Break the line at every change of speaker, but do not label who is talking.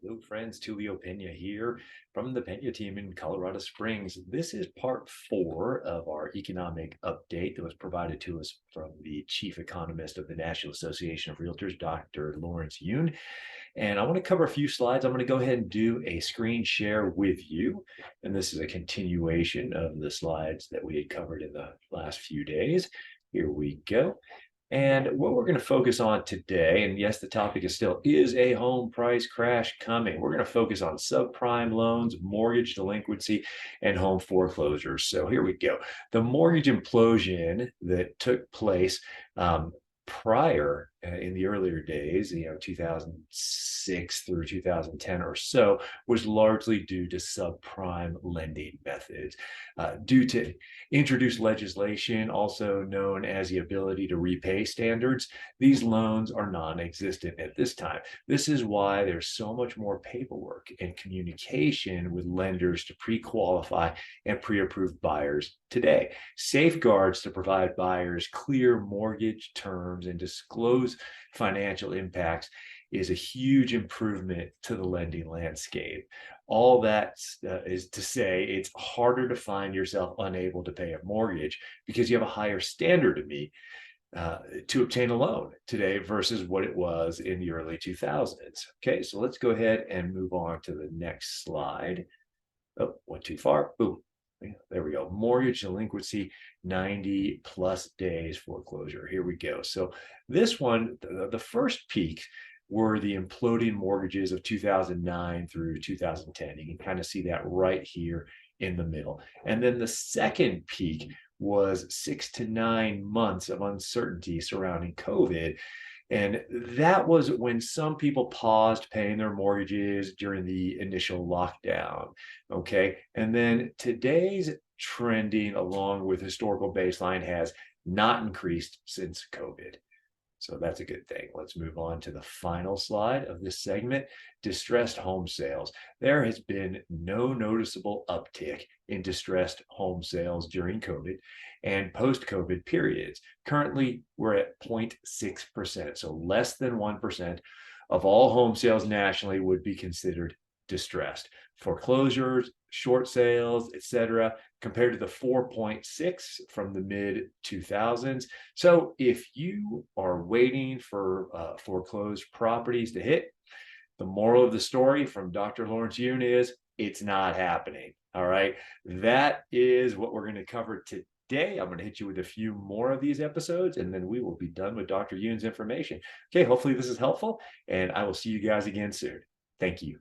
Hello, friends. Tulio Pena here from the Pena team in Colorado Springs. This is part 4 of our economic update that was provided to us from the Chief Economist of the National Association of Realtors, Dr. Lawrence Yun. And I want to cover a few slides. I'm going to go ahead and do a screen share with you. And this is a continuation of the slides that we had covered in the last few days. Here we go. And what we're going to focus on today, and yes, the topic is a home price crash coming? We're going to focus on subprime loans, mortgage delinquency, and home foreclosures. So here we go. The mortgage implosion that took place prior in the earlier days, 2006 through 2010 or so, was largely due to subprime lending methods. Due to introduced legislation, also known as the ability to repay standards, these loans are non-existent at this time. This is why there's so much more paperwork and communication with lenders to pre-qualify and pre-approve buyers today. Safeguards to provide buyers clear mortgage terms and disclose financial impacts is a huge improvement to the lending landscape. All that is to say, it's harder to find yourself unable to pay a mortgage because you have a higher standard to meet to obtain a loan today versus what it was in the early 2000s. Okay, so let's go ahead and move on to the next slide. Oh, went too far. Boom. There we go. Mortgage delinquency, 90 plus days foreclosure. Here we go. So this one, the first peak were the imploding mortgages of 2009 through 2010. You can kind of see that right here in the middle. And then the second peak was 6 to 9 months of uncertainty surrounding COVID. And that was when some people paused paying their mortgages during the initial lockdown. Okay. And then today's trending along with historical baseline has not increased since COVID. So that's a good thing. Let's move on to the final slide of this segment, distressed home sales. There has been no noticeable uptick in distressed home sales during COVID and post-COVID periods. Currently, we're at 0.6%, so less than 1% of all home sales nationally would be considered distressed. Foreclosures, short sales, etc., compared to the 4.6 from the mid 2000s. So if you are waiting for foreclosed properties to hit, the moral of the story from Dr. Lawrence Yun is it's not happening. All right. That is what we're going to cover today. I'm going to hit you with a few more of these episodes, and then we will be done with Dr. Yun's information. Okay. Hopefully this is helpful, and I will see you guys again soon. Thank you.